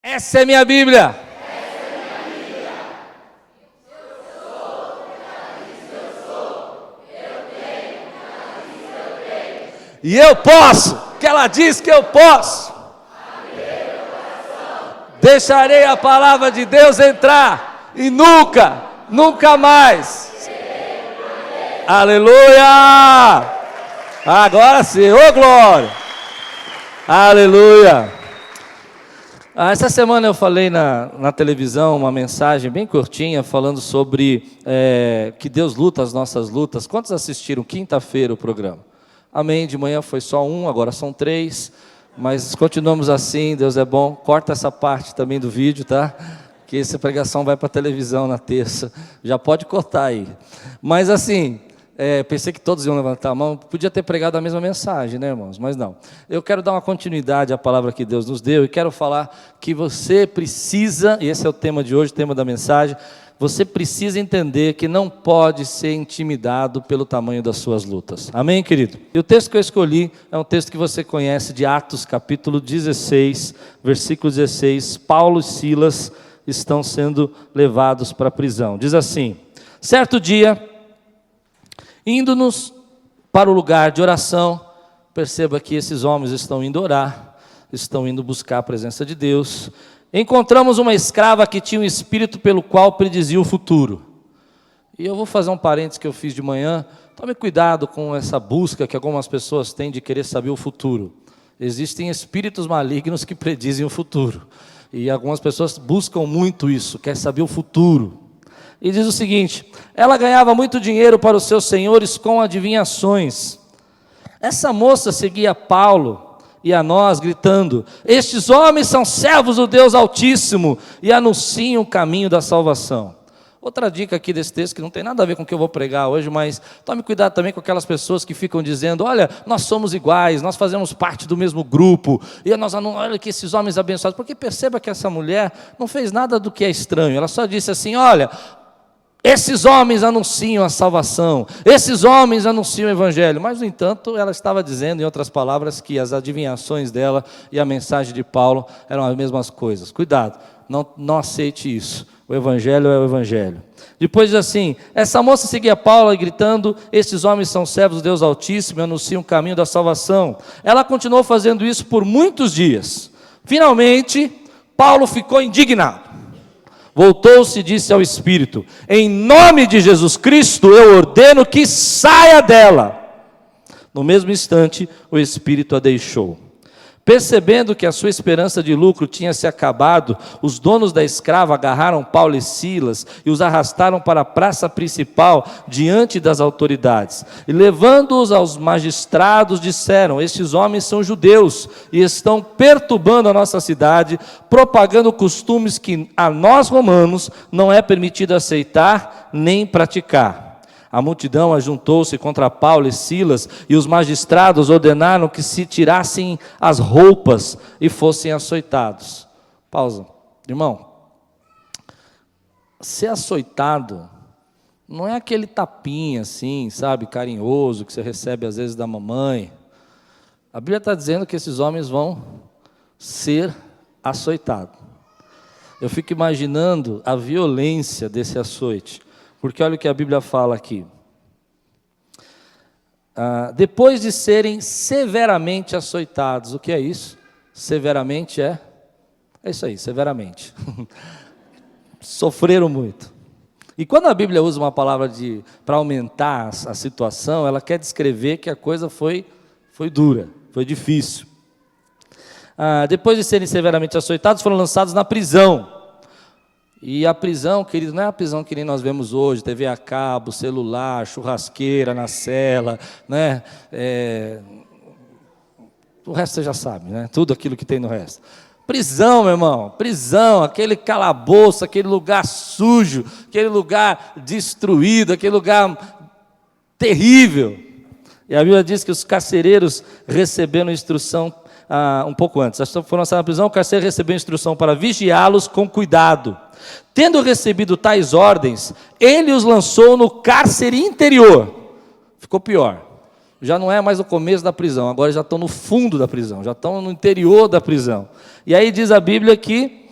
Essa é minha Bíblia. E eu posso, que ela diz que eu posso. Deixarei a palavra de Deus entrar e nunca mais. Aleluia! Agora sim, ô glória! Aleluia! Essa semana eu falei na televisão uma mensagem bem curtinha falando sobre que Deus luta as nossas lutas. Quantos assistiram quinta-feira o programa? Amém, de manhã foi só um, agora são 3, mas continuamos assim, Deus é bom. Corta essa parte também do vídeo, tá? Que essa pregação vai para a televisão na terça, já pode cortar aí. Mas assim, pensei que todos iam levantar a mão, podia ter pregado a mesma mensagem, né, irmãos? Mas não. Eu quero dar uma continuidade à palavra que Deus nos deu e quero falar que você precisa, e esse é o tema de hoje, o tema da mensagem, você precisa entender que não pode ser intimidado pelo tamanho das suas lutas. Amém, querido? E o texto que eu escolhi é um texto que você conhece de Atos, capítulo 16, versículo 16. Paulo e Silas estão sendo levados para a prisão. Diz assim: certo dia, indo-nos para o lugar de oração, perceba que esses homens estão indo orar, estão indo buscar a presença de Deus. Encontramos uma escrava que tinha um espírito pelo qual predizia o futuro. E eu vou fazer um parênteses que eu fiz de manhã. Tome cuidado com essa busca que algumas pessoas têm de querer saber o futuro. Existem espíritos malignos que predizem o futuro. E algumas pessoas buscam muito isso, quer saber o futuro. E diz o seguinte: ela ganhava muito dinheiro para os seus senhores com adivinhações. Essa moça seguia Paulo e a nós, gritando: estes homens são servos do Deus Altíssimo e anunciam o caminho da salvação. Outra dica aqui desse texto, que não tem nada a ver com o que eu vou pregar hoje, mas tome cuidado também com aquelas pessoas que ficam dizendo: olha, nós somos iguais, nós fazemos parte do mesmo grupo, e olha que esses homens abençoados. Porque perceba que essa mulher não fez nada do que é estranho, ela só disse assim: olha, esses homens anunciam a salvação, esses homens anunciam o evangelho. Mas, no entanto, ela estava dizendo, em outras palavras, que as adivinhações dela e a mensagem de Paulo eram as mesmas coisas. Cuidado, não aceite isso. O evangelho é o evangelho. Depois diz assim: essa moça seguia Paulo gritando: esses homens são servos do Deus Altíssimo e anunciam o caminho da salvação. Ela continuou fazendo isso por muitos dias. Finalmente, Paulo ficou indignado. Voltou-se e disse ao Espírito: em nome de Jesus Cristo eu ordeno que saia dela. No mesmo instante, o Espírito a deixou. Percebendo que a sua esperança de lucro tinha se acabado, os donos da escrava agarraram Paulo e Silas e os arrastaram para a praça principal diante das autoridades. E levando-os aos magistrados, disseram: estes homens são judeus e estão perturbando a nossa cidade, propagando costumes que a nós romanos não é permitido aceitar nem praticar. A multidão ajuntou-se contra Paulo e Silas, e os magistrados ordenaram que se tirassem as roupas e fossem açoitados. Pausa. Irmão, ser açoitado não é aquele tapinha assim, sabe, carinhoso, que você recebe às vezes da mamãe. A Bíblia está dizendo que esses homens vão ser açoitados. Eu fico imaginando a violência desse açoite. Porque olha o que a Bíblia fala aqui. Depois de serem severamente açoitados. O que é isso? Severamente é isso aí, severamente. Sofreram muito. E quando a Bíblia usa uma palavra para aumentar a situação, ela quer descrever que a coisa foi dura, foi difícil. Depois de serem severamente açoitados, foram lançados na prisão. E a prisão, querido, não é a prisão que nem nós vemos hoje, TV a cabo, celular, churrasqueira na cela, né? O resto você já sabe, né? Tudo aquilo que tem no resto. Prisão, meu irmão, prisão, aquele calabouço, aquele lugar sujo, aquele lugar destruído, aquele lugar terrível. E a Bíblia diz que os carcereiros receberam instrução um pouco antes. Foram lançados na prisão, o carcereiro recebeu instrução para vigiá-los com cuidado. Tendo recebido tais ordens, ele os lançou no cárcere interior. Ficou pior. Já não é mais o começo da prisão, agora já estão no fundo da prisão, já estão no interior da prisão. E aí diz a Bíblia que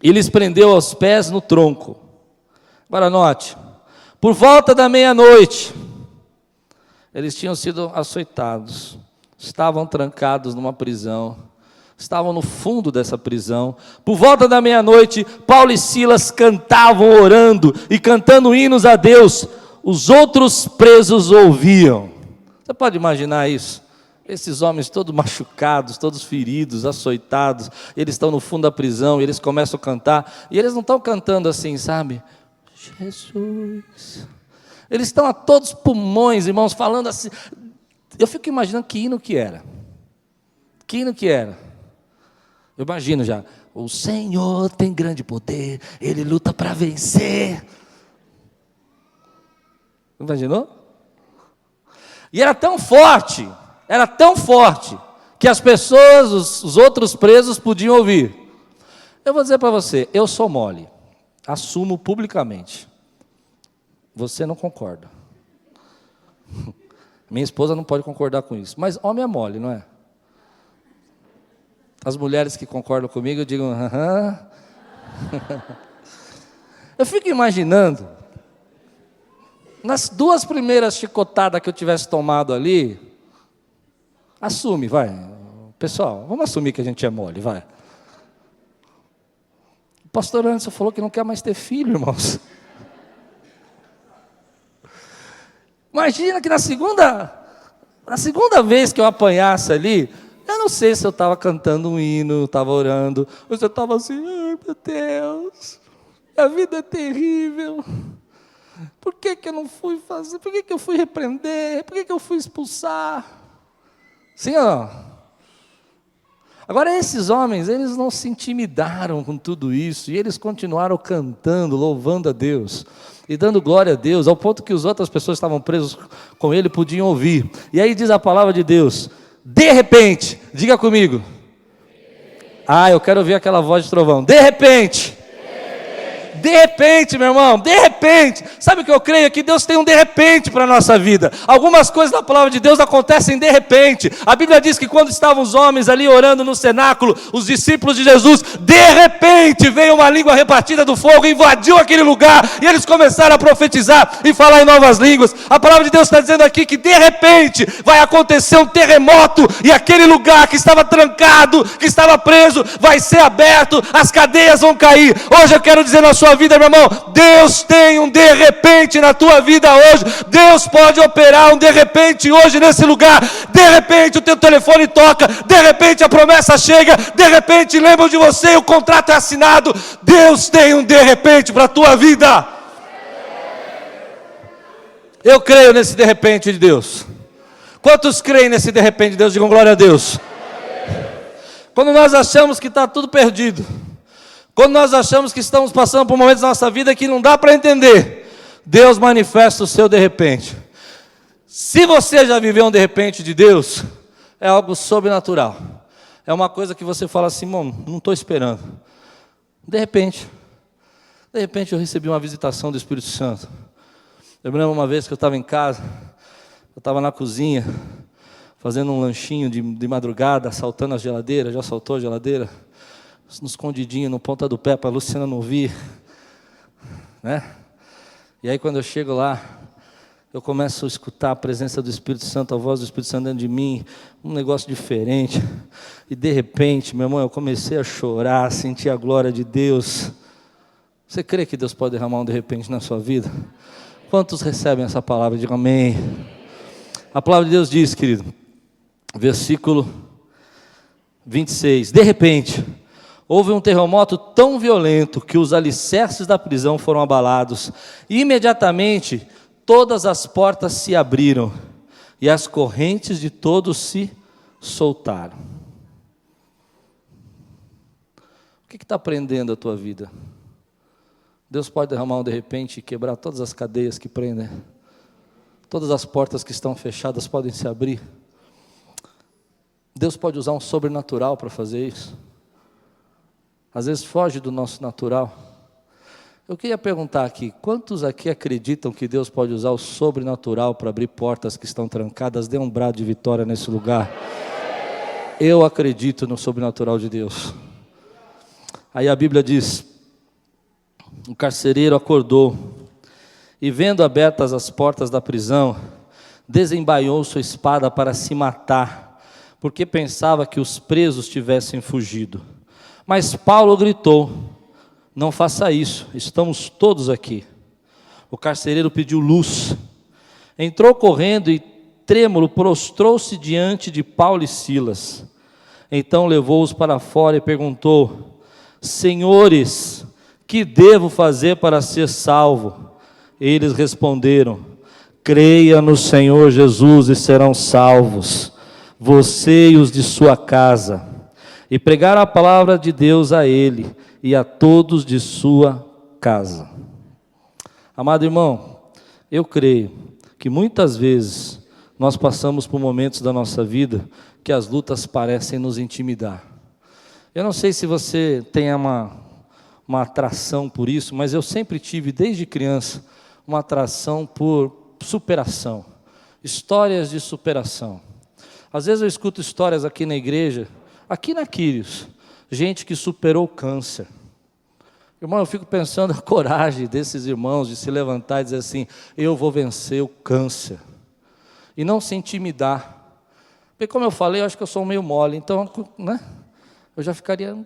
e lhes prendeu aos pés no tronco. Agora note, por volta da meia-noite, eles tinham sido açoitados, estavam trancados numa prisão, estavam no fundo dessa prisão. Por volta da meia-noite, Paulo e Silas cantavam orando e cantando hinos a Deus. Os outros presos ouviam. Você pode imaginar isso? Esses homens todos machucados, todos feridos, açoitados, eles estão no fundo da prisão, e eles começam a cantar, e eles não estão cantando assim, sabe? Jesus. Eles estão a todos pulmões, irmãos, falando assim. Eu fico imaginando que hino que era. Que hino que era? Eu imagino já. O Senhor tem grande poder, Ele luta para vencer. Imaginou? E era tão forte, que as pessoas, os outros presos podiam ouvir. Eu vou dizer para você, eu sou mole, assumo publicamente. Você não concorda. Minha esposa não pode concordar com isso, mas homem é mole, não é? As mulheres que concordam comigo, eu digo, aham. Eu fico imaginando, nas 2 primeiras chicotadas que eu tivesse tomado ali, assume, vai. Pessoal, vamos assumir que a gente é mole, vai. O pastor Anderson falou que não quer mais ter filho, irmãos. Imagina que na segunda vez que eu apanhasse ali, eu não sei se eu estava cantando um hino, estava orando, ou se eu estava assim, ai meu Deus, a vida é terrível. Por que eu não fui fazer? Por que eu fui repreender? Por que eu fui expulsar? Sim ou não? Agora esses homens, eles não se intimidaram com tudo isso, e eles continuaram cantando, louvando a Deus, e dando glória a Deus, ao ponto que as outras pessoas que estavam presas com ele podiam ouvir. E aí diz a palavra de Deus, de repente, diga comigo. Eu quero ouvir aquela voz de trovão. De repente, meu irmão, de repente. Sabe o que eu creio? É que Deus tem um de repente para a nossa vida. Algumas coisas da palavra de Deus acontecem de repente. A Bíblia diz que quando estavam os homens ali orando no cenáculo, os discípulos de Jesus, de repente veio uma língua repartida do fogo, invadiu aquele lugar, e eles começaram a profetizar e falar em novas línguas. A palavra de Deus está dizendo aqui que de repente vai acontecer um terremoto, e aquele lugar que estava trancado, que estava preso, vai ser aberto, as cadeias vão cair. Hoje eu quero dizer na sua vida, meu irmão, Deus tem um de repente na tua vida hoje. Deus pode operar um de repente hoje nesse lugar. De repente o teu telefone toca, de repente a promessa chega, de repente lembram de você e o contrato é assinado. Deus tem um de repente para a tua vida. Eu creio nesse de repente de Deus. Quantos creem nesse de repente de Deus? Digam glória a Deus. Quando nós achamos que está tudo perdido, quando nós achamos que estamos passando por momentos da nossa vida que não dá para entender, Deus manifesta o seu de repente. Se você já viveu um de repente de Deus, é algo sobrenatural. É uma coisa que você fala assim, mano, não estou esperando. De repente eu recebi uma visitação do Espírito Santo. Eu me lembro uma vez que eu estava em casa, eu estava na cozinha, fazendo um lanchinho de madrugada, assaltando a geladeira, já assaltou a geladeira? No escondidinho, no ponta do pé, para a Luciana não ouvir, né? E aí quando eu chego lá, eu começo a escutar a presença do Espírito Santo, a voz do Espírito Santo dentro de mim, um negócio diferente, e de repente, meu irmão, eu comecei a chorar, a sentir a glória de Deus. Você crê que Deus pode derramar um de repente na sua vida? Quantos recebem essa palavra? Digam amém. A palavra de Deus diz, querido, versículo 26, de repente, houve um terremoto tão violento que os alicerces da prisão foram abalados. E imediatamente todas as portas se abriram e as correntes de todos se soltaram. O que está prendendo a tua vida? Deus pode derramar um de repente e quebrar todas as cadeias que prendem. Todas as portas que estão fechadas podem se abrir. Deus pode usar um sobrenatural para fazer isso. Às vezes foge do nosso natural. Eu queria perguntar aqui, quantos aqui acreditam que Deus pode usar o sobrenatural para abrir portas que estão trancadas? Dê um brado de vitória nesse lugar. Eu acredito no sobrenatural de Deus. Aí a Bíblia diz: o carcereiro acordou e, vendo abertas as portas da prisão, desembaiou sua espada para se matar, porque pensava que os presos tivessem fugido. Mas Paulo gritou: não faça isso, estamos todos aqui. O carcereiro pediu luz, entrou correndo e, trêmulo, prostrou-se diante de Paulo e Silas. Então levou-os para fora e perguntou: senhores, que devo fazer para ser salvo? Eles responderam: creia no Senhor Jesus e serão salvos, você e os de sua casa. E pregaram a palavra de Deus a ele e a todos de sua casa. Amado irmão, eu creio que muitas vezes nós passamos por momentos da nossa vida que as lutas parecem nos intimidar. Eu não sei se você tem uma atração por isso, mas eu sempre tive, desde criança, uma atração por superação, histórias de superação. Às vezes eu escuto histórias aqui na igreja, aqui na Quírios, gente que superou o câncer. Irmão, eu fico pensando a coragem desses irmãos de se levantar e dizer assim: eu vou vencer o câncer, e não se intimidar. Porque como eu falei, eu acho que eu sou meio mole, então, né, eu já ficaria...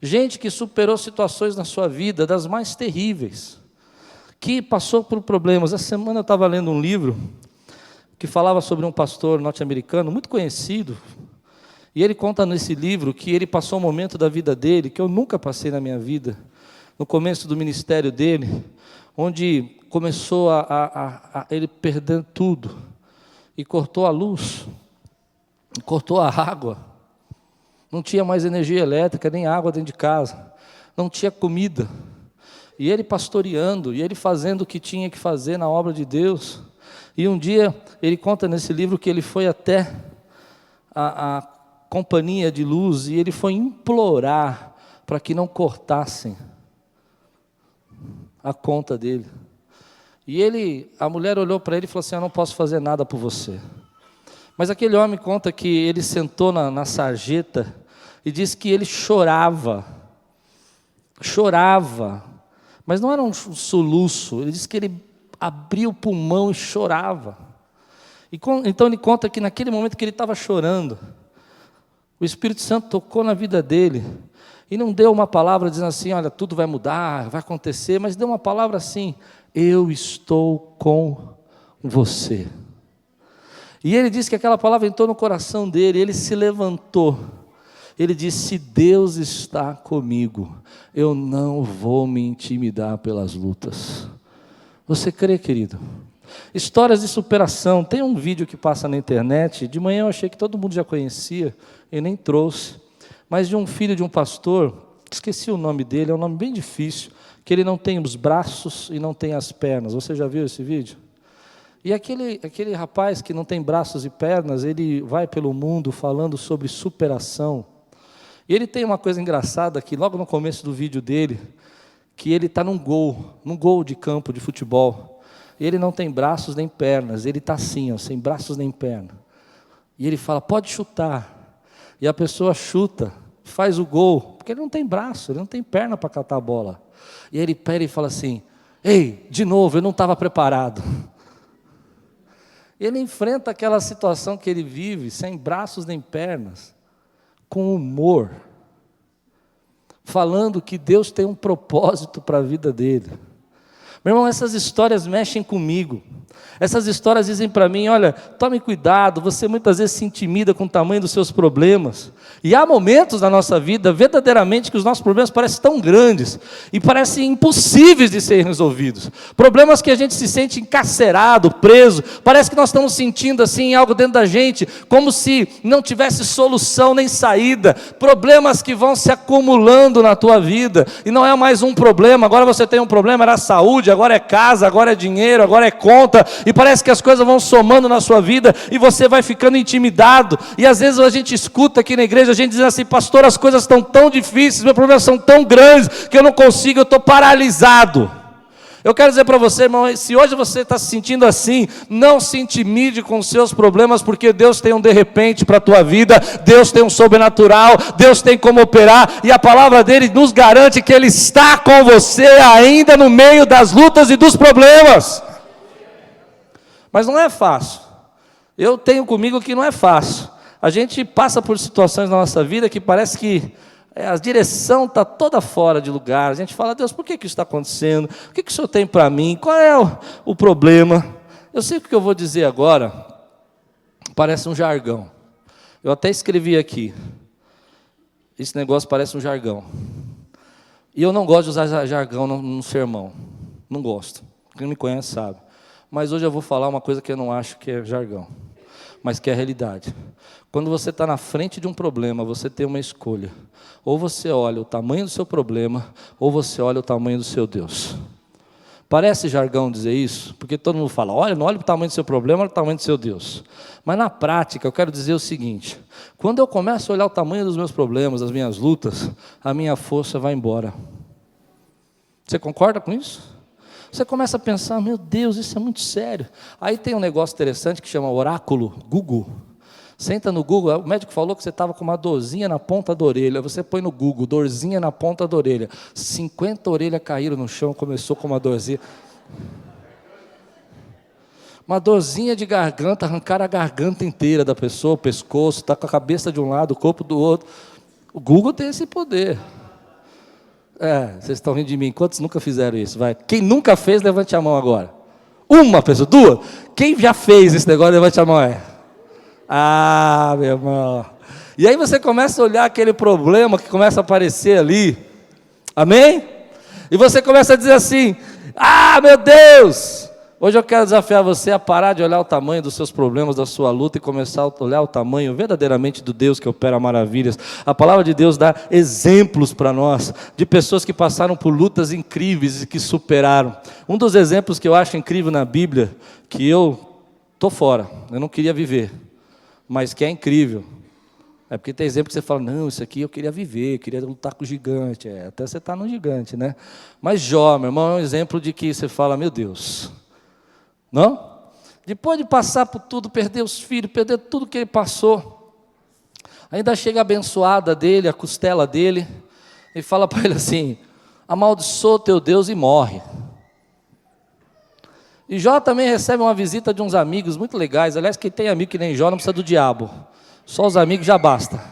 Gente que superou situações na sua vida, das mais terríveis, que passou por problemas. Essa semana eu estava lendo um livro que falava sobre um pastor norte-americano, muito conhecido, e ele conta nesse livro que ele passou um momento da vida dele, que eu nunca passei na minha vida, no começo do ministério dele, onde começou ele perdendo tudo, e cortou a luz, cortou a água, não tinha mais energia elétrica, nem água dentro de casa, não tinha comida, e ele pastoreando, e ele fazendo o que tinha que fazer na obra de Deus. E um dia, ele conta nesse livro que ele foi até a companhia de luz, e ele foi implorar para que não cortassem a conta dele. E a mulher olhou para ele e falou assim: eu não posso fazer nada por você. Mas aquele homem conta que ele sentou na sarjeta e disse que ele chorava, mas não era um soluço, ele disse que ele abria o pulmão e chorava. Então ele conta que naquele momento que ele estava chorando, o Espírito Santo tocou na vida dele, e não deu uma palavra dizendo assim: olha, tudo vai mudar, vai acontecer, mas deu uma palavra assim: eu estou com você. E ele disse que aquela palavra entrou no coração dele, ele se levantou, ele disse: se Deus está comigo, eu não vou me intimidar pelas lutas. Você crê, querido? Histórias de superação. Tem um vídeo que passa na internet, de manhã eu achei que todo mundo já conhecia, e nem trouxe, mas de um filho de um pastor, esqueci o nome dele, é um nome bem difícil, que ele não tem os braços e não tem as pernas. Você já viu esse vídeo? E aquele rapaz que não tem braços e pernas, ele vai pelo mundo falando sobre superação. E ele tem uma coisa engraçada que logo no começo do vídeo dele, que ele está num gol de campo de futebol. E ele não tem braços nem pernas, ele está assim, ó, sem braços nem perna. E ele fala: pode chutar. E a pessoa chuta, faz o gol, porque ele não tem braço, ele não tem perna para catar a bola. E ele pega e fala assim: ei, de novo, eu não estava preparado. Ele enfrenta aquela situação que ele vive, sem braços nem pernas, com humor, falando que Deus tem um propósito para a vida dele. Meu irmão, essas histórias mexem comigo. Essas histórias dizem para mim: olha, tome cuidado, você muitas vezes se intimida com o tamanho dos seus problemas. E há momentos na nossa vida, verdadeiramente, que os nossos problemas parecem tão grandes e parecem impossíveis de serem resolvidos. Problemas que a gente se sente encarcerado, preso. Parece que nós estamos sentindo assim algo dentro da gente, como se não tivesse solução nem saída. Problemas que vão se acumulando na tua vida. E não é mais um problema, agora você tem um problema, era a saúde, agora é casa, agora é dinheiro, agora é conta. E parece que as coisas vão somando na sua vida e você vai ficando intimidado. E às vezes a gente escuta aqui na igreja a gente diz assim: pastor, as coisas estão tão difíceis, meus problemas são tão grandes que eu não consigo, eu estou paralisado. Eu quero dizer para você, irmão, se hoje você está se sentindo assim, não se intimide com os seus problemas, porque Deus tem um de repente para a tua vida, Deus tem um sobrenatural, Deus tem como operar, e a palavra dele nos garante que Ele está com você ainda no meio das lutas e dos problemas. Mas não é fácil. Eu tenho comigo que não é fácil. A gente passa por situações na nossa vida que parece que a direção está toda fora de lugar. A gente fala: Deus, por que isso está acontecendo? O que o Senhor tem para mim? Qual é o problema? Eu sei que o que eu vou dizer agora parece um jargão. Eu até escrevi aqui. Esse negócio parece um jargão. E eu não gosto de usar jargão no sermão. Não gosto. Quem me conhece sabe. Mas hoje eu vou falar uma coisa que eu não acho que é jargão, mas que é a realidade. Quando você está na frente de um problema, você tem uma escolha. Ou você olha o tamanho do seu problema, ou você olha o tamanho do seu Deus. Parece jargão dizer isso, porque todo mundo fala: olha, não olha o tamanho do seu problema, olha o tamanho do seu Deus. Mas na prática, eu quero dizer o seguinte: quando eu começo a olhar o tamanho dos meus problemas, das minhas lutas, a minha força vai embora. Você concorda com isso? Você começa a pensar: meu Deus, isso é muito sério. Aí tem um negócio interessante que chama oráculo Google. Senta no Google, o médico falou que você estava com uma dorzinha na ponta da orelha. Você põe no Google, dorzinha na ponta da orelha. 50 orelhas caíram no chão, começou com uma dorzinha. Uma dorzinha de garganta, arrancaram a garganta inteira da pessoa, o pescoço, está com a cabeça de um lado, o corpo do outro. O Google tem esse poder. Vocês estão rindo de mim. Quantos nunca fizeram isso? Vai. Quem nunca fez, levante a mão agora. Uma pessoa, duas. Quem já fez esse negócio, levante a mão. Meu irmão. E aí você começa a olhar aquele problema que começa a aparecer ali. Amém? E você começa a dizer assim: meu Deus! Hoje eu quero desafiar você a parar de olhar o tamanho dos seus problemas, da sua luta, e começar a olhar o tamanho verdadeiramente do Deus que opera maravilhas. A palavra de Deus dá exemplos para nós, de pessoas que passaram por lutas incríveis e que superaram. Um dos exemplos que eu acho incrível na Bíblia, que eu estou fora, eu não queria viver, mas que é incrível. É porque tem exemplo que você fala: não, isso aqui eu queria viver, eu queria lutar com o gigante. Até você está no gigante, né? Mas Jó, meu irmão, é um exemplo de que você fala: meu Deus. Não? Depois de passar por tudo, perder os filhos, perder tudo que ele passou, ainda chega a abençoada dele, a costela dele, e fala para ele assim: amaldiçoa teu Deus e morre. E Jó também recebe uma visita de uns amigos muito legais. Aliás, quem tem amigo que nem Jó não precisa do diabo, só os amigos já basta.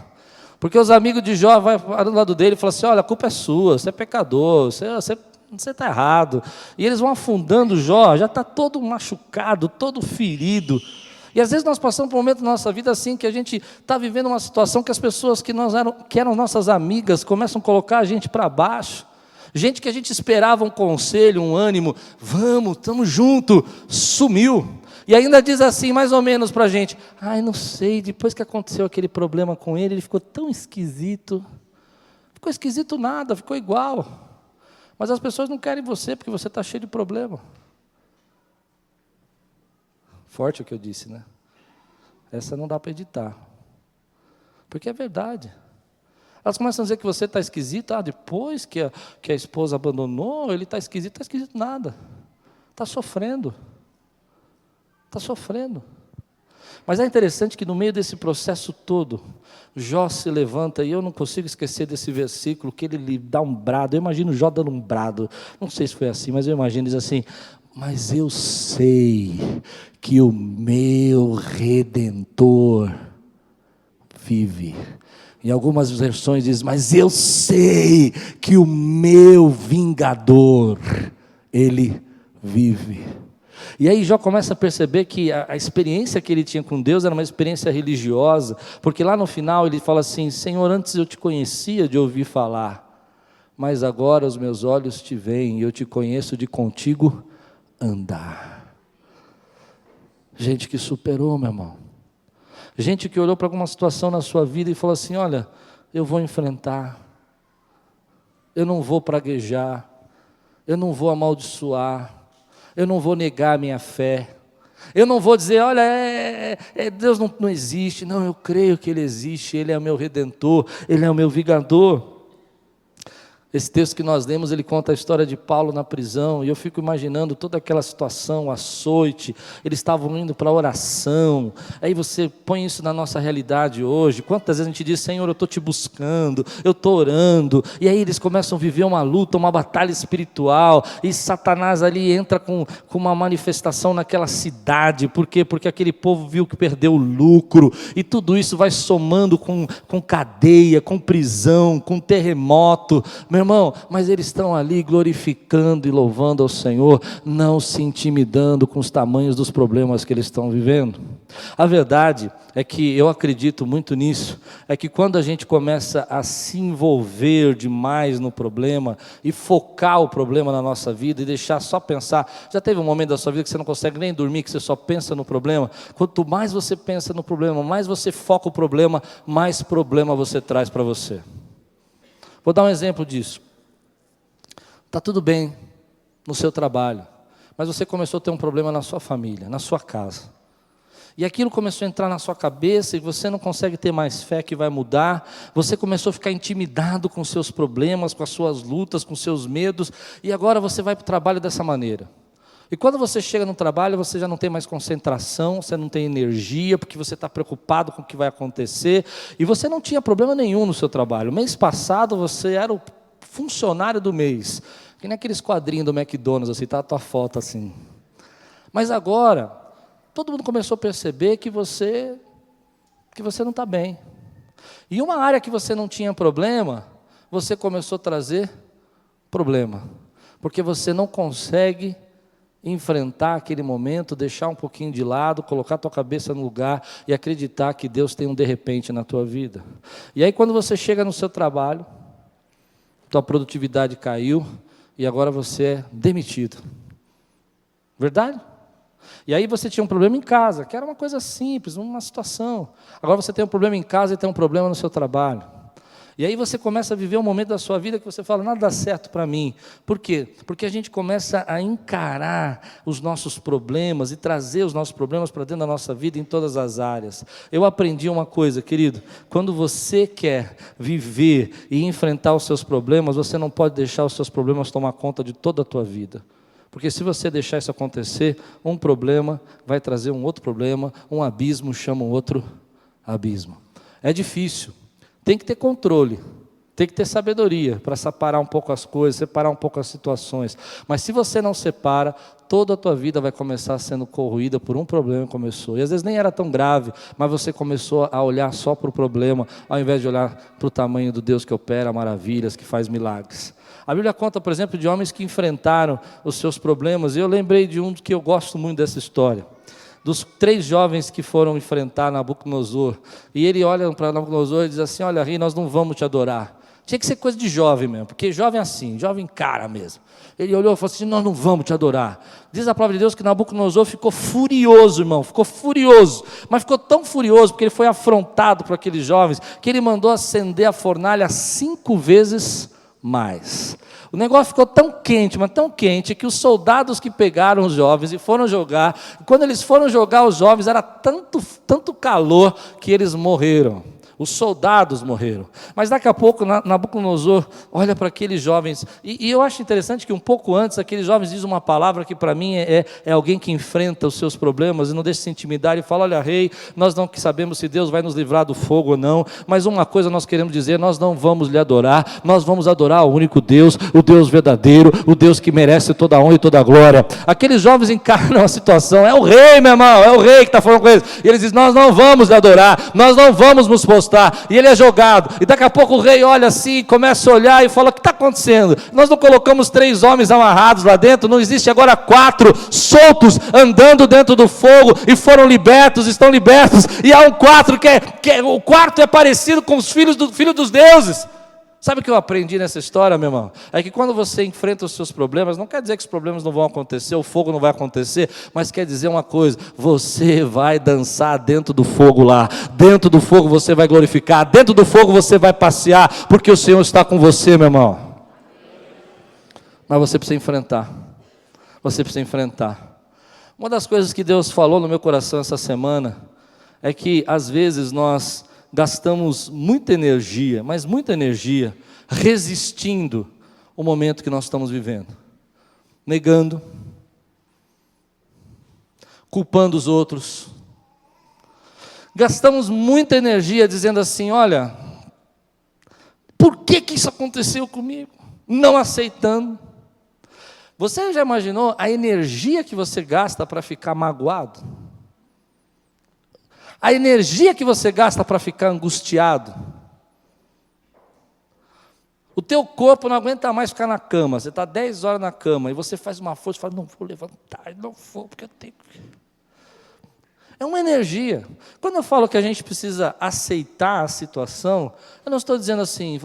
Porque os amigos de Jó vão do lado dele e falam assim: olha, a culpa é sua, você é pecador, você está errado. E eles vão afundando Jó, já está todo machucado, todo ferido. E às vezes nós passamos por um momento na nossa vida assim, que a gente está vivendo uma situação que as pessoas que eram nossas amigas começam a colocar a gente para baixo. Gente que a gente esperava um conselho, um ânimo: vamos, estamos juntos, sumiu. E ainda diz assim, mais ou menos para a gente: não sei, depois que aconteceu aquele problema com ele ficou tão esquisito. Ficou esquisito nada, ficou igual. Mas as pessoas não querem você, porque você está cheio de problema. Forte o que eu disse, né? Essa não dá para editar. Porque é verdade. Elas começam a dizer que você está esquisito. Depois que a esposa abandonou, ele está esquisito nada. Está sofrendo. Está sofrendo. Mas é interessante que no meio desse processo todo, Jó se levanta, e eu não consigo esquecer desse versículo, que ele lhe dá um brado. Eu imagino Jó dando um brado, não sei se foi assim, mas eu imagino, diz assim: mas eu sei que o meu Redentor vive. Em algumas versões diz: mas eu sei que o meu vingador, ele vive. E aí Jó começa a perceber que a experiência que ele tinha com Deus era uma experiência religiosa, porque lá no final ele fala assim: Senhor, antes eu te conhecia de ouvir falar, mas agora os meus olhos te veem e eu te conheço de contigo andar. Gente que superou, meu irmão. Gente que olhou para alguma situação na sua vida e falou assim: olha, eu vou enfrentar, eu não vou praguejar, eu não vou amaldiçoar, eu não vou negar a minha fé, eu não vou dizer: olha, Deus não existe. Não, eu creio que Ele existe, Ele é o meu Redentor, Ele é o meu vingador. Esse texto que nós lemos, ele conta a história de Paulo na prisão, e eu fico imaginando toda aquela situação, o açoite, eles estavam indo para a oração, aí você põe isso na nossa realidade hoje, quantas vezes a gente diz, Senhor, eu estou te buscando, eu estou orando, e aí eles começam a viver uma luta, uma batalha espiritual, e Satanás ali entra com uma manifestação naquela cidade, por quê? Porque aquele povo viu que perdeu o lucro, e tudo isso vai somando com cadeia, com prisão, com terremoto, meu irmão, mas eles estão ali glorificando e louvando ao Senhor, não se intimidando com os tamanhos dos problemas que eles estão vivendo. A verdade é que eu acredito muito nisso, é que quando a gente começa a se envolver demais no problema e focar o problema na nossa vida e deixar só pensar, já teve um momento da sua vida que você não consegue nem dormir, que você só pensa no problema? Quanto mais você pensa no problema, mais você foca o problema, mais problema você traz para você. Vou dar um exemplo disso. Está tudo bem no seu trabalho, mas você começou a ter um problema na sua família, na sua casa. E aquilo começou a entrar na sua cabeça e você não consegue ter mais fé que vai mudar. Você começou a ficar intimidado com seus problemas, com as suas lutas, com seus medos. E agora você vai para o trabalho dessa maneira. E quando você chega no trabalho, você já não tem mais concentração, você não tem energia, porque você está preocupado com o que vai acontecer. E você não tinha problema nenhum no seu trabalho. Mês passado você era o funcionário do mês. Que nem aqueles quadrinhos do McDonald's, assim, tá a tua foto assim. Mas agora, todo mundo começou a perceber que você não está bem. E uma área que você não tinha problema, você começou a trazer problema. Porque você não consegue enfrentar aquele momento, deixar um pouquinho de lado, colocar a tua cabeça no lugar e acreditar que Deus tem um de repente na tua vida. E aí quando você chega no seu trabalho, tua produtividade caiu e agora você é demitido. Verdade? E aí você tinha um problema em casa, que era uma coisa simples, uma situação. Agora você tem um problema em casa e tem um problema no seu trabalho. E aí você começa a viver um momento da sua vida que você fala, nada dá certo para mim. Por quê? Porque a gente começa a encarar os nossos problemas e trazer os nossos problemas para dentro da nossa vida em todas as áreas. Eu aprendi uma coisa, querido, quando você quer viver e enfrentar os seus problemas, você não pode deixar os seus problemas tomar conta de toda a tua vida. Porque se você deixar isso acontecer, um problema vai trazer um outro problema, um abismo chama um outro abismo. É difícil. Tem que ter controle, tem que ter sabedoria para separar um pouco as coisas, separar um pouco as situações. Mas se você não separa, toda a tua vida vai começar sendo corroída por um problema que começou. E às vezes nem era tão grave, mas você começou a olhar só para o problema, ao invés de olhar para o tamanho do Deus que opera maravilhas, que faz milagres. A Bíblia conta, por exemplo, de homens que enfrentaram os seus problemas. E eu lembrei de um que eu gosto muito dessa história. Dos 3 jovens que foram enfrentar Nabucodonosor. E ele olha para Nabucodonosor e diz assim, olha, rei, nós não vamos te adorar. Tinha que ser coisa de jovem mesmo, porque jovem é assim, jovem cara mesmo. Ele olhou e falou assim, nós não vamos te adorar. Diz a palavra de Deus que Nabucodonosor ficou furioso, irmão, ficou furioso. Mas ficou tão furioso, porque ele foi afrontado por aqueles jovens, que ele mandou acender a fornalha 5 vezes mais. O negócio ficou tão quente, mas tão quente, que os soldados que pegaram os jovens e foram jogar, quando eles foram jogar os jovens, era tanto calor que eles morreram. Os soldados morreram. Mas daqui a pouco Nabucodonosor olha para aqueles jovens, e eu acho interessante que um pouco antes, aqueles jovens dizem uma palavra que para mim é alguém que enfrenta os seus problemas e não deixa se intimidar e fala, olha rei, nós não sabemos se Deus vai nos livrar do fogo ou não, mas uma coisa nós queremos dizer, nós não vamos lhe adorar, nós vamos adorar o único Deus, o Deus verdadeiro, o Deus que merece toda a honra e toda a glória. Aqueles jovens encaram a situação, é o rei, meu irmão, é o rei que está falando com eles, e eles dizem, nós não vamos lhe adorar, nós não vamos nos postar. E ele é jogado, e daqui a pouco o rei olha assim, começa a olhar e fala, o que está acontecendo? Nós não colocamos 3 homens amarrados lá dentro, não existe agora 4 soltos, andando dentro do fogo, e foram libertos, estão libertos, e há um 4 o quarto é parecido com os filhos dos deuses. Sabe o que eu aprendi nessa história, meu irmão? É que quando você enfrenta os seus problemas, não quer dizer que os problemas não vão acontecer, o fogo não vai acontecer, mas quer dizer uma coisa, você vai dançar dentro do fogo lá, dentro do fogo você vai glorificar, dentro do fogo você vai passear, porque o Senhor está com você, meu irmão. Mas você precisa enfrentar, Uma das coisas que Deus falou no meu coração essa semana, é que às vezes nós gastamos muita energia, mas muita energia, resistindo o momento que nós estamos vivendo? Negando, culpando os outros. Gastamos muita energia dizendo assim: olha, por que isso aconteceu comigo? Não aceitando. Você já imaginou a energia que você gasta para ficar magoado? A energia que você gasta para ficar angustiado? O teu corpo não aguenta mais ficar na cama. Você está 10 horas na cama e você faz uma força e fala: não vou levantar, não vou, porque eu tenho que... É uma energia. Quando eu falo que a gente precisa aceitar a situação, eu não estou dizendo assim: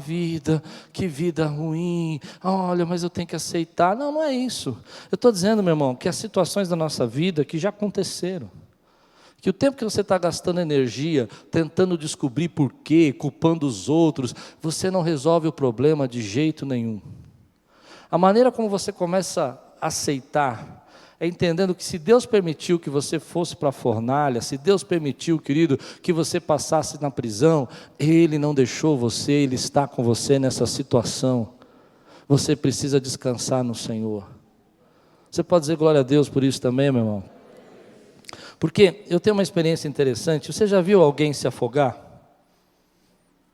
vida, que vida ruim, olha, mas eu tenho que aceitar. Não, não é isso. Eu estou dizendo, meu irmão, que as situações da nossa vida que já aconteceram, que o tempo que você está gastando energia, tentando descobrir porquê, culpando os outros, você não resolve o problema de jeito nenhum. A maneira como você começa a aceitar, é entendendo que se Deus permitiu que você fosse para a fornalha, se Deus permitiu, querido, que você passasse na prisão, Ele não deixou você, Ele está com você nessa situação. Você precisa descansar no Senhor. Você pode dizer glória a Deus por isso também, meu irmão? Porque eu tenho uma experiência interessante. Você já viu alguém se afogar?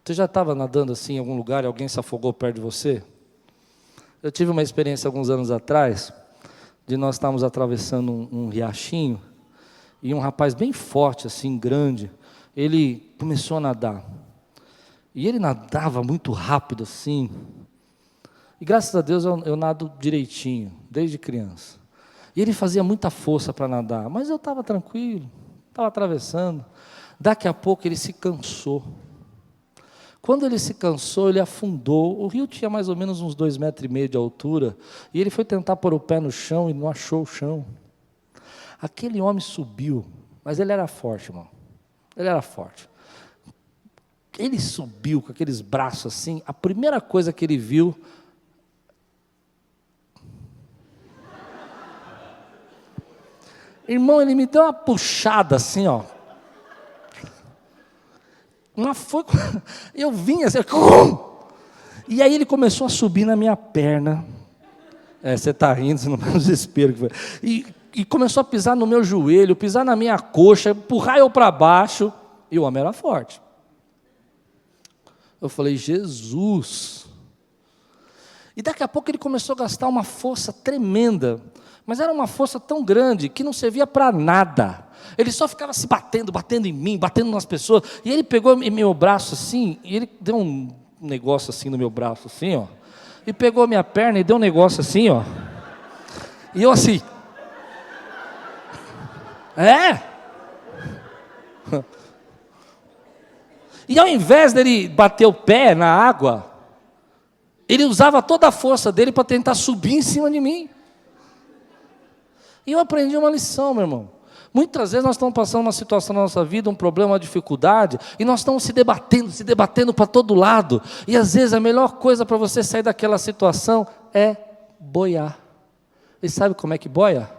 Você já estava nadando assim em algum lugar e alguém se afogou perto de você? Eu tive uma experiência alguns anos atrás, de nós estávamos atravessando um riachinho, e um rapaz bem forte, assim, grande, ele começou a nadar. E ele nadava muito rápido, assim. E graças a Deus eu nado direitinho, desde criança. E ele fazia muita força para nadar, mas eu estava tranquilo, estava atravessando. Daqui a pouco ele se cansou. Quando ele se cansou, ele afundou. O rio tinha mais ou menos uns 2,5 metros de altura. E ele foi tentar pôr o pé no chão e não achou o chão. Aquele homem subiu, mas ele era forte, irmão. Ele era forte. Ele subiu com aqueles braços assim. A primeira coisa que ele viu... Irmão, ele me deu uma puxada assim, ó. Mas foi... Eu vim assim... E aí ele começou a subir na minha perna. Você está rindo, no meu desespero. E começou a pisar no meu joelho, pisar na minha coxa, empurrar eu para baixo. E o homem era forte. Eu falei: Jesus. E daqui a pouco ele começou a gastar uma força tremenda. Mas era uma força tão grande que não servia para nada. Ele só ficava se batendo em mim, batendo nas pessoas. E ele pegou meu braço assim, e ele deu um negócio assim no meu braço, assim, ó. E pegou minha perna e deu um negócio assim, ó. E eu assim. E ao invés dele bater o pé na água, ele usava toda a força dele para tentar subir em cima de mim. E eu aprendi uma lição, meu irmão. Muitas vezes nós estamos passando uma situação na nossa vida, um problema, uma dificuldade, e nós estamos se debatendo para todo lado. E às vezes a melhor coisa para você sair daquela situação é boiar. E sabe como é que boia?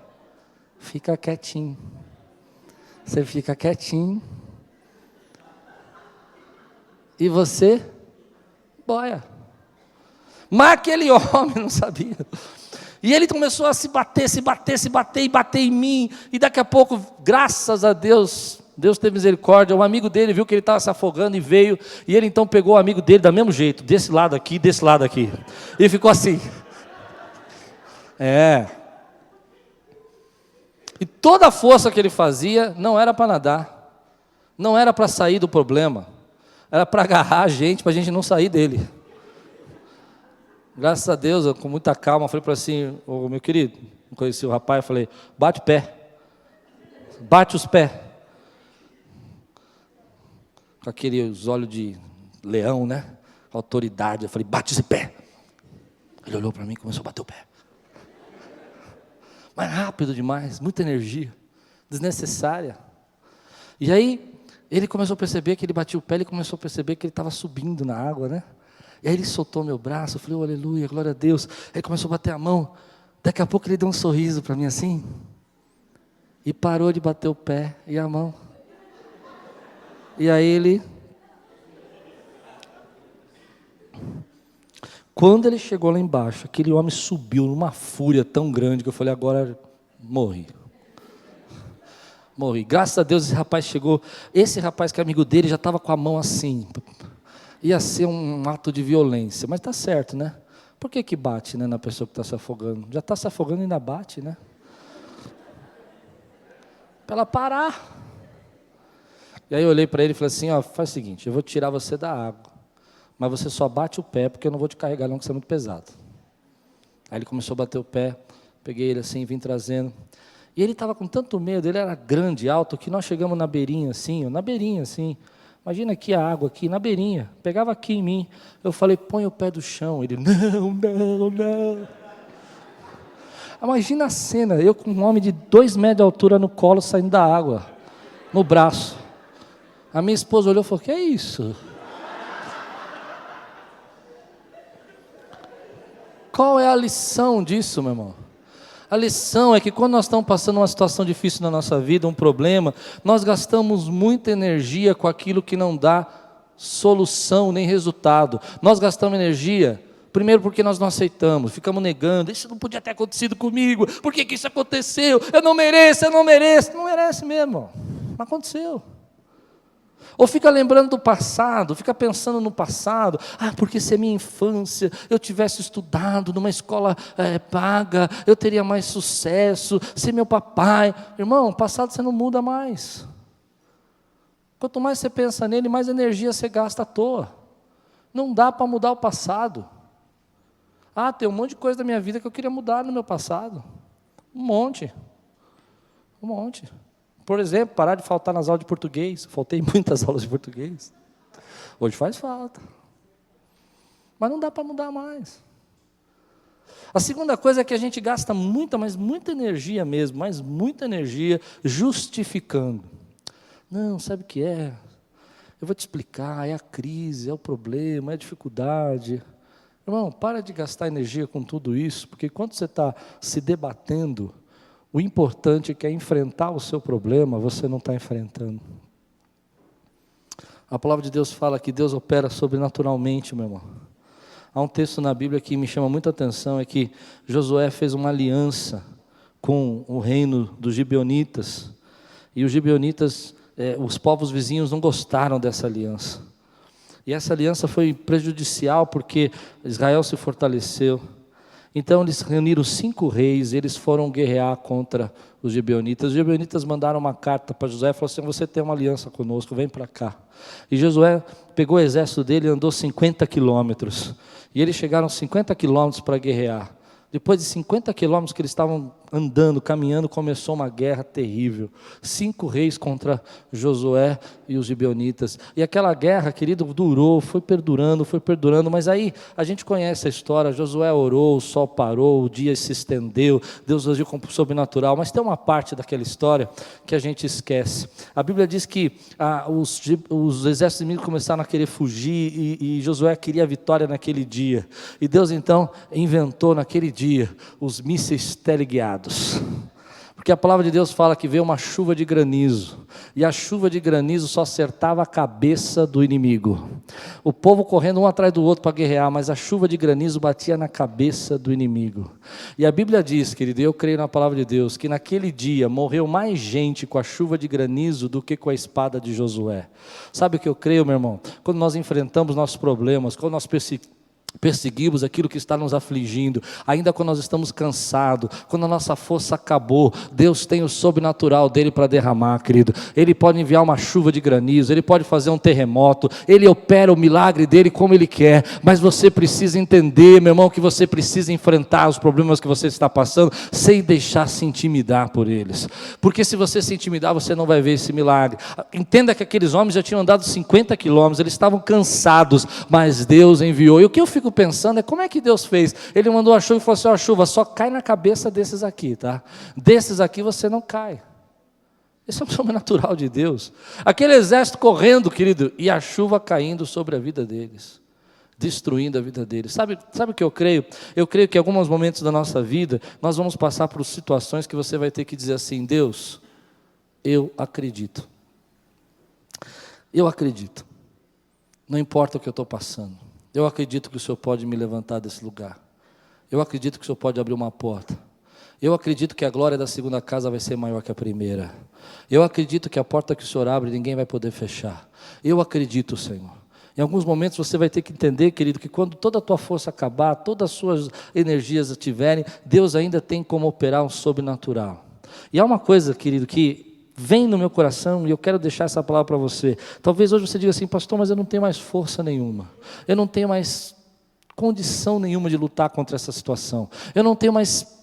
Fica quietinho. Você fica quietinho. E você boia. Mas aquele homem não sabia. E ele começou a se bater e bater em mim. E daqui a pouco, graças a Deus, Deus teve misericórdia. Um amigo dele viu que ele estava se afogando e veio. E ele então pegou o amigo dele do mesmo jeito, desse lado aqui, desse lado aqui. E ficou assim. E toda a força que ele fazia não era para nadar. Não era para sair do problema. Era para agarrar a gente, para a gente não sair dele. Graças a Deus, eu, com muita calma, falei para assim: ô, meu querido, não conheci o rapaz, eu falei: bate o pé, bate os pés. Com aqueles olhos de leão, né? Autoridade, eu falei: bate esse pé. Ele olhou para mim e começou a bater o pé. Mas rápido demais, muita energia, desnecessária. E aí, ele começou a perceber que ele batia o pé, ele começou a perceber que ele estava subindo na água, né? E aí ele soltou meu braço, eu falei: oh, aleluia, glória a Deus. Aí ele começou a bater a mão. Daqui a pouco ele deu um sorriso para mim assim. E parou de bater o pé e a mão. E aí ele... Quando ele chegou lá embaixo, aquele homem subiu numa fúria tão grande que eu falei, agora morri. Morri. Graças a Deus esse rapaz chegou. Esse rapaz que é amigo dele já estava com a mão assim. Ia ser um ato de violência, mas está certo, né? Por que bate, né, na pessoa que está se afogando? Já está se afogando e ainda bate, né? Para ela parar. E aí eu olhei para ele e falei assim, ó, faz o seguinte, eu vou tirar você da água, mas você só bate o pé, porque eu não vou te carregar não, que você é muito pesado. Aí ele começou a bater o pé, peguei ele assim, vim trazendo. E ele estava com tanto medo, ele era grande, alto, que nós chegamos na beirinha assim, imagina aqui a água, aqui na beirinha, pegava aqui em mim, eu falei, põe o pé do chão, ele, não. Imagina a cena, eu com um homem de 2 metros de altura no colo, saindo da água, no braço. A minha esposa olhou e falou, que é isso? Qual é a lição disso, meu irmão? A lição é que quando nós estamos passando uma situação difícil na nossa vida, um problema, nós gastamos muita energia com aquilo que não dá solução nem resultado. Nós gastamos energia, primeiro porque nós não aceitamos, ficamos negando, isso não podia ter acontecido comigo, por que isso aconteceu? Eu não mereço. Não merece mesmo, não aconteceu. Ou fica lembrando do passado, fica pensando no passado, porque se a minha infância, eu tivesse estudado numa escola paga, eu teria mais sucesso, se meu papai, irmão, o passado você não muda mais, quanto mais você pensa nele, mais energia você gasta à toa, não dá para mudar o passado, tem um monte de coisa da minha vida que eu queria mudar no meu passado, um monte, por exemplo, parar de faltar nas aulas de português. Faltei muitas aulas de português. Hoje faz falta. Mas não dá para mudar mais. A segunda coisa é que a gente gasta muita energia mesmo, mas muita energia justificando. Não, sabe o que é? Eu vou te explicar, é a crise, é o problema, é a dificuldade. Irmão, para de gastar energia com tudo isso, porque quando você está se debatendo, o importante é que enfrentar o seu problema, você não está enfrentando. A palavra de Deus fala que Deus opera sobrenaturalmente, meu irmão. Há um texto na Bíblia que me chama muita atenção, é que Josué fez uma aliança com o reino dos gibeonitas, e os gibeonitas, os povos vizinhos não gostaram dessa aliança. E essa aliança foi prejudicial porque Israel se fortaleceu. Então eles reuniram 5 reis, eles foram guerrear contra os gibeonitas. Os gibeonitas mandaram uma carta para Josué e falaram assim, você tem uma aliança conosco, vem para cá. E Josué pegou o exército dele e andou 50 quilômetros. E eles chegaram 50 quilômetros para guerrear. Depois de 50 quilômetros que eles estavam andando, caminhando, começou uma guerra terrível. 5 reis contra Josué e os gibeonitas. E aquela guerra, querido, durou, foi perdurando, mas aí a gente conhece a história. Josué orou, o sol parou, o dia se estendeu, Deus agiu com o sobrenatural. Mas tem uma parte daquela história que a gente esquece. A Bíblia diz que os exércitos inimigos começaram a querer fugir e Josué queria a vitória naquele dia. E Deus então inventou naquele dia os mísseis teleguiados. Porque a palavra de Deus fala que veio uma chuva de granizo, e a chuva de granizo só acertava a cabeça do inimigo. O povo correndo um atrás do outro para guerrear, mas a chuva de granizo batia na cabeça do inimigo. E a Bíblia diz, querido, eu creio na palavra de Deus, que naquele dia morreu mais gente com a chuva de granizo do que com a espada de Josué. Sabe o que eu creio, meu irmão? Quando nós enfrentamos nossos problemas, quando nós perseguimos aquilo que está nos afligindo, ainda quando nós estamos cansados, quando a nossa força acabou, Deus tem o sobrenatural dele para derramar, querido. Ele pode enviar uma chuva de granizo, Ele pode fazer um terremoto, Ele opera o milagre dele como Ele quer, mas você precisa entender, meu irmão, que você precisa enfrentar os problemas que você está passando, sem deixar se intimidar por eles, porque se você se intimidar, você não vai ver esse milagre. Entenda que aqueles homens já tinham andado 50 quilômetros, eles estavam cansados, mas Deus enviou. E o que eu fico pensando é como é que Deus fez. Ele mandou a chuva e falou assim, a chuva só cai na cabeça desses aqui, tá? Desses aqui você não cai. Esse é o sobrenatural de Deus. Aquele exército correndo, querido, e a chuva caindo sobre a vida deles, destruindo a vida deles. Sabe o que eu creio? Eu creio que em alguns momentos da nossa vida, nós vamos passar por situações que você vai ter que dizer assim, Deus, eu acredito. Eu acredito. Não importa o que eu estou passando. Eu acredito que o Senhor pode me levantar desse lugar. Eu acredito que o Senhor pode abrir uma porta. Eu acredito que a glória da segunda casa vai ser maior que a primeira. Eu acredito que a porta que o Senhor abre, ninguém vai poder fechar. Eu acredito, Senhor. Em alguns momentos você vai ter que entender, querido, que quando toda a tua força acabar, todas as suas energias estiverem, Deus ainda tem como operar um sobrenatural. E há uma coisa, querido, que vem no meu coração, e eu quero deixar essa palavra para você. Talvez hoje você diga assim: pastor, mas eu não tenho mais força nenhuma. Eu não tenho mais condição nenhuma de lutar contra essa situação. Eu não tenho mais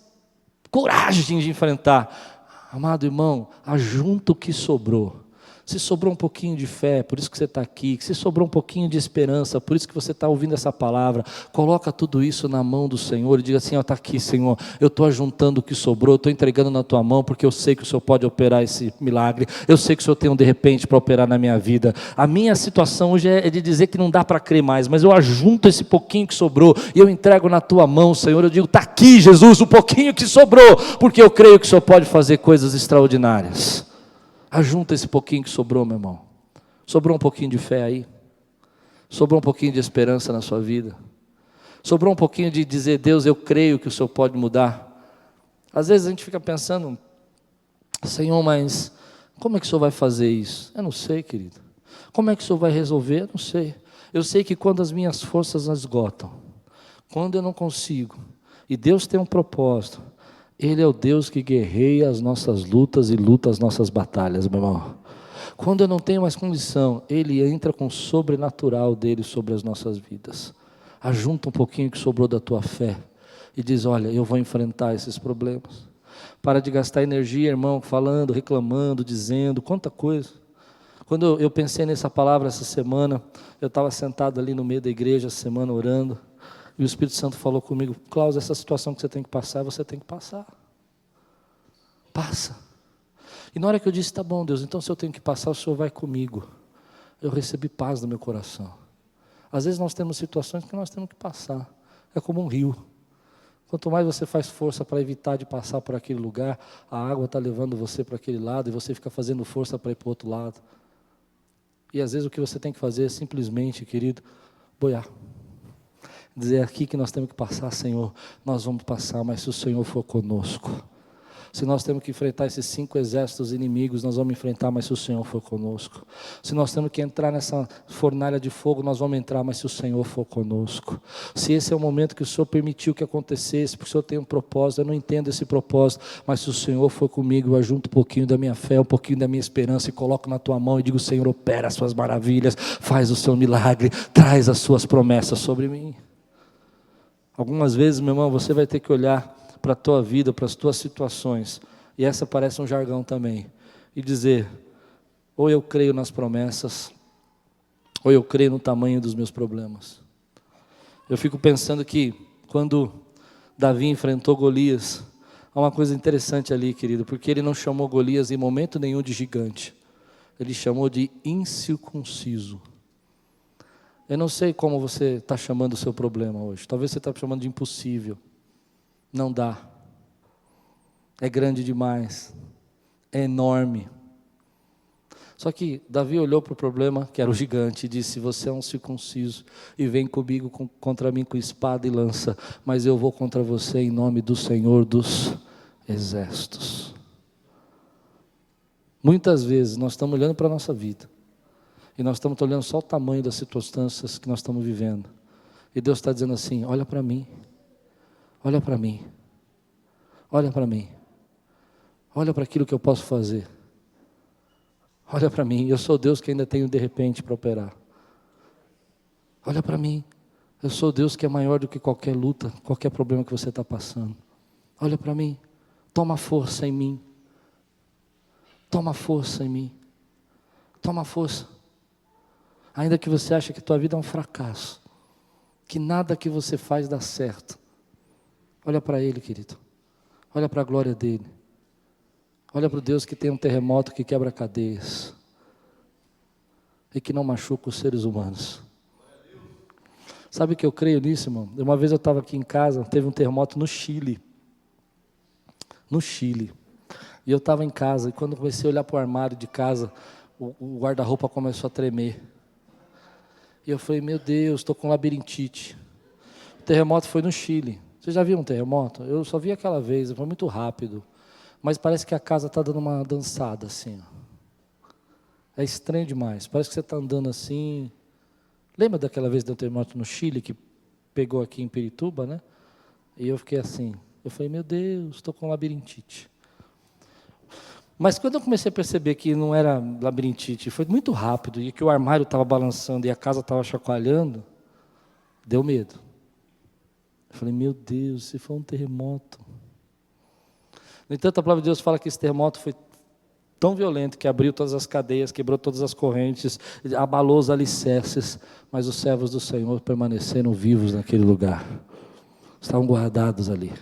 coragem de enfrentar. Amado irmão, ajunta o que sobrou. Se sobrou um pouquinho de fé, por isso que você está aqui. Se sobrou um pouquinho de esperança, por isso que você está ouvindo essa palavra, coloca tudo isso na mão do Senhor e diga assim: ó, está aqui, Senhor, eu estou ajuntando o que sobrou, eu estou entregando na tua mão, porque eu sei que o Senhor pode operar esse milagre, eu sei que o Senhor tem um de repente para operar na minha vida. A minha situação hoje é de dizer que não dá para crer mais, mas eu ajunto esse pouquinho que sobrou e eu entrego na tua mão, Senhor. Eu digo: está aqui, Jesus, o pouquinho que sobrou, porque eu creio que o Senhor pode fazer coisas extraordinárias. Ajunta esse pouquinho que sobrou, meu irmão. Sobrou um pouquinho de fé aí. Sobrou um pouquinho de esperança na sua vida. Sobrou um pouquinho de dizer: Deus, eu creio que o Senhor pode mudar. Às vezes a gente fica pensando: Senhor, mas como é que o Senhor vai fazer isso? Eu não sei, querido. Como é que o Senhor vai resolver? Eu não sei. Eu sei que quando as minhas forças esgotam, quando eu não consigo, e Deus tem um propósito, Ele é o Deus que guerreia as nossas lutas e luta as nossas batalhas, meu irmão. Quando eu não tenho mais condição, Ele entra com o sobrenatural dEle sobre as nossas vidas. Ajunta um pouquinho que sobrou da tua fé e diz: olha, eu vou enfrentar esses problemas. Para de gastar energia, irmão, falando, reclamando, dizendo, quanta coisa. Quando eu pensei nessa palavra essa semana, eu estava sentado ali no meio da igreja essa semana orando, e o Espírito Santo falou comigo: Klaus, essa situação que você tem que passar, você tem que passar. Passa. E na hora que eu disse: tá bom, Deus, então se eu tenho que passar, o Senhor vai comigo. Eu recebi paz no meu coração. Às vezes nós temos situações que nós temos que passar. É como um rio. Quanto mais você faz força para evitar de passar por aquele lugar, a água está levando você para aquele lado e você fica fazendo força para ir para o outro lado. E às vezes o que você tem que fazer é simplesmente, querido, boiar. Dizer: aqui que nós temos que passar, Senhor, nós vamos passar, mas se o Senhor for conosco. Se nós temos que enfrentar esses 5 exércitos inimigos, nós vamos enfrentar, mas se o Senhor for conosco. Se nós temos que entrar nessa fornalha de fogo, nós vamos entrar, mas se o Senhor for conosco. Se esse é o momento que o Senhor permitiu que acontecesse, porque o Senhor tem um propósito, eu não entendo esse propósito, mas se o Senhor for comigo, eu ajunto um pouquinho da minha fé, um pouquinho da minha esperança e coloco na tua mão e digo: Senhor, opera as suas maravilhas, faz o seu milagre, traz as suas promessas sobre mim. Algumas vezes, meu irmão, você vai ter que olhar para a tua vida, para as tuas situações, e essa parece um jargão também, e dizer: ou eu creio nas promessas, ou eu creio no tamanho dos meus problemas. Eu fico pensando que quando Davi enfrentou Golias, há uma coisa interessante ali, querido, porque ele não chamou Golias em momento nenhum de gigante, ele chamou de incircunciso. Eu não sei como você está chamando o seu problema hoje. Talvez você está chamando de impossível. Não dá. É grande demais. É enorme. Só que Davi olhou para o problema, que era o gigante, e disse: você é um circunciso, e vem comigo contra mim com espada e lança, mas eu vou contra você em nome do Senhor dos Exércitos. Muitas vezes nós estamos olhando para a nossa vida, e nós estamos olhando só o tamanho das circunstâncias que nós estamos vivendo. E Deus está dizendo assim: olha para mim. Olha para mim. Olha para mim. Olha para aquilo que eu posso fazer. Olha para mim. Eu sou Deus que ainda tenho de repente para operar. Olha para mim. Eu sou Deus que é maior do que qualquer luta, qualquer problema que você está passando. Olha para mim. Toma força em mim. Toma força em mim. Toma força. Ainda que você ache que tua vida é um fracasso, que nada que você faz dá certo, olha para Ele, querido. Olha para a glória dEle. Olha para o Deus que tem um terremoto que quebra cadeias e que não machuca os seres humanos. Sabe que eu creio nisso, irmão? Uma vez eu estava aqui em casa, teve um terremoto no Chile. No Chile. E eu estava em casa, e quando comecei a olhar para o armário de casa, o guarda-roupa começou a tremer. E eu falei, meu Deus, estou com labirintite. O terremoto foi no Chile. Você já viu um terremoto? Eu só vi aquela vez, foi muito rápido. Mas parece que a casa está dando uma dançada assim. É estranho demais. Parece que você está andando assim. Lembra daquela vez do terremoto no Chile, que pegou aqui em Pirituba, né? E eu fiquei assim. Eu falei, meu Deus, estou com labirintite. Mas quando eu comecei a perceber que não era labirintite, foi muito rápido, e que o armário estava balançando e a casa estava chacoalhando, deu medo. Eu falei, meu Deus, se foi um terremoto. No entanto, a palavra de Deus fala que esse terremoto foi tão violento que abriu todas as cadeias, quebrou todas as correntes, abalou os alicerces, mas os servos do Senhor permaneceram vivos naquele lugar. Estavam guardados ali.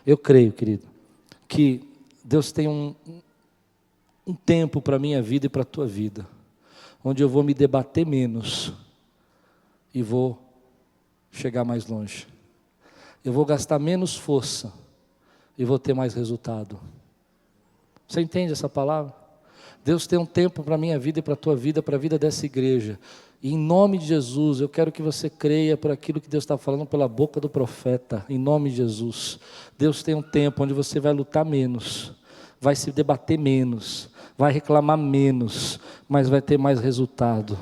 Eu creio, querido, que Deus tem um tempo para a minha vida e para a tua vida, onde eu vou me debater menos e vou chegar mais longe. Eu vou gastar menos força e vou ter mais resultado. Você entende essa palavra? Deus tem um tempo para a minha vida e para a tua vida, para a vida dessa igreja. E em nome de Jesus, eu quero que você creia por aquilo que Deus está falando pela boca do profeta. Em nome de Jesus. Deus tem um tempo onde você vai lutar menos, vai se debater menos, vai reclamar menos, mas vai ter mais resultado.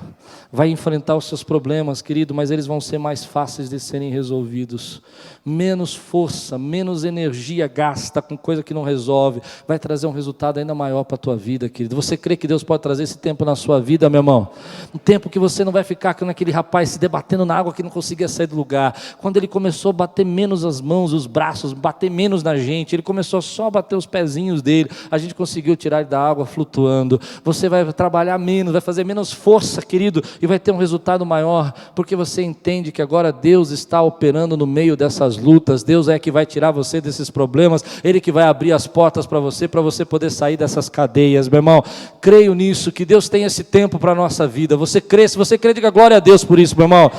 Vai enfrentar os seus problemas, querido, mas eles vão ser mais fáceis de serem resolvidos. Menos força, menos energia gasta com coisa que não resolve, vai trazer um resultado ainda maior para a tua vida, querido. Você crê que Deus pode trazer esse tempo na sua vida, meu irmão? Um tempo que você não vai ficar com aquele rapaz se debatendo na água que não conseguia sair do lugar. Quando ele começou a bater menos as mãos, os braços, bater menos na gente, ele começou só a bater os pezinhos dele, a gente conseguiu tirar ele da água flutuando. Você vai trabalhar menos, vai fazer menos força, querido, e vai ter um resultado maior, porque você entende que agora Deus está operando no meio dessas lutas. Deus é que vai tirar você desses problemas, Ele que vai abrir as portas para você poder sair dessas cadeias, meu irmão. Creio nisso, que Deus tem esse tempo para a nossa vida. Você crê? Se você crê, diga glória a Deus por isso, meu irmão.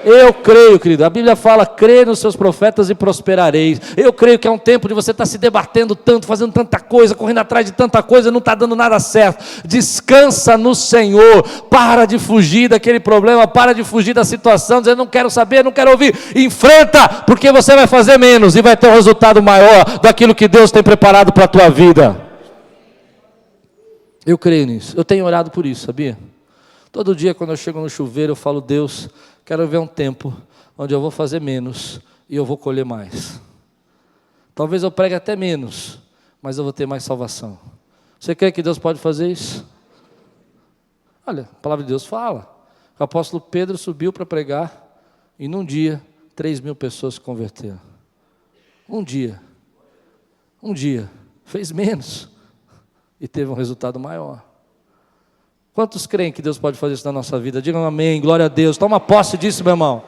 Eu creio, querido, a Bíblia fala, crê nos seus profetas e prosperareis. Eu creio que é um tempo de você estar se debatendo tanto, fazendo tanta coisa, correndo atrás de tanta coisa, não está dando nada certo. Descansa no Senhor, para de fugir daquele problema, para de fugir da situação, dizendo, não quero saber, não quero ouvir. Enfrenta, porque você vai fazer menos e vai ter um resultado maior daquilo que Deus tem preparado para a tua vida. Eu creio nisso, eu tenho orado por isso, sabia? Todo dia quando eu chego no chuveiro eu falo, Deus, quero ver um tempo onde eu vou fazer menos e eu vou colher mais. Talvez eu pregue até menos, mas eu vou ter mais salvação. Você crê que Deus pode fazer isso? Olha, a palavra de Deus fala. O apóstolo Pedro subiu para pregar e num dia 3.000 pessoas se converteram. Um dia, fez menos e teve um resultado maior. Quantos creem que Deus pode fazer isso na nossa vida? Digam amém, glória a Deus. Toma posse disso, meu irmão.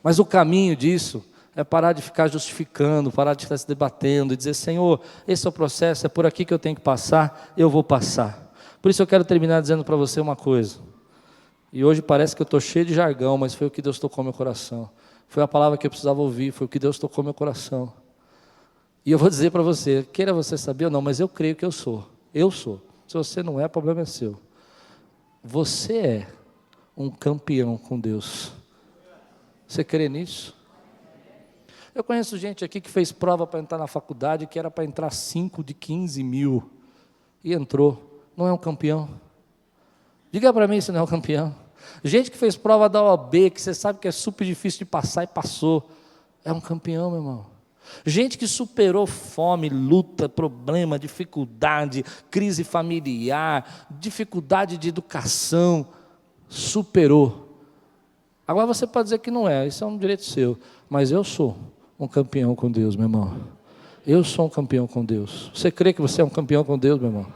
Mas o caminho disso é parar de ficar justificando, parar de ficar se debatendo e dizer, Senhor, esse é o processo, é por aqui que eu tenho que passar, eu vou passar. Por isso eu quero terminar dizendo para você uma coisa. E hoje parece que eu estou cheio de jargão, mas foi o que Deus tocou meu coração. Foi a palavra que eu precisava ouvir, foi o que Deus tocou meu coração. E eu vou dizer para você, queira você saber ou não, mas eu creio que eu sou. Eu sou. Se você não é, o problema é seu. Você é um campeão com Deus. Você crê nisso? Eu conheço gente aqui que fez prova para entrar na faculdade, que era para entrar 5 de 15 mil. E entrou. Não é um campeão? Diga para mim se não é um campeão. Gente que fez prova da OAB, que você sabe que é super difícil de passar e passou. É um campeão, meu irmão. Gente que superou fome, luta, problema, dificuldade, crise familiar, dificuldade de educação, superou. Agora você pode dizer que não é, isso é um direito seu, mas eu sou um campeão com Deus, meu irmão. Eu sou um campeão com Deus. Você crê que você é um campeão com Deus, meu irmão?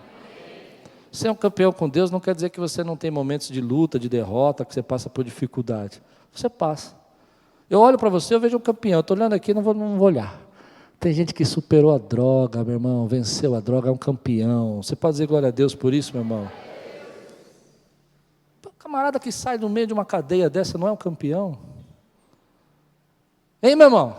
Ser um campeão com Deus não quer dizer que você não tem momentos de luta, de derrota, que você passa por dificuldade. Você passa. Eu olho para você, eu vejo um campeão. Eu estou olhando aqui, não vou olhar. Tem gente que superou a droga, meu irmão, venceu a droga, é um campeão. Você pode dizer glória a Deus por isso, meu irmão? O camarada que sai do meio de uma cadeia dessa não é um campeão? Hein, meu irmão?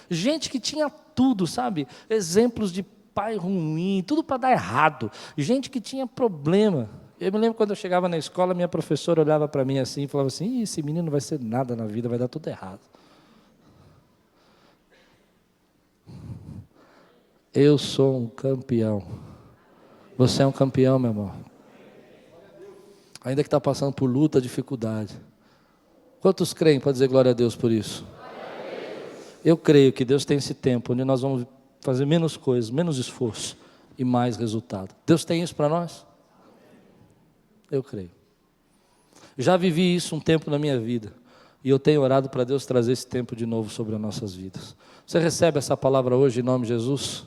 Gente que tinha tudo, sabe? Exemplos de pai ruim, tudo para dar errado. Gente que tinha problema Eu me lembro quando eu chegava na escola, minha professora olhava para mim assim e falava assim: esse menino não vai ser nada na vida, vai dar tudo errado. Eu sou um campeão. Você é um campeão, meu irmão. Ainda que está passando por luta, dificuldade. Quantos creem para dizer glória a Deus por isso? Eu creio que Deus tem esse tempo onde nós vamos fazer menos coisas, menos esforço e mais resultado. Deus tem isso para nós? Eu creio. Já vivi isso um tempo na minha vida. E eu tenho orado para Deus trazer esse tempo de novo sobre as nossas vidas. Você recebe essa palavra hoje em nome de Jesus?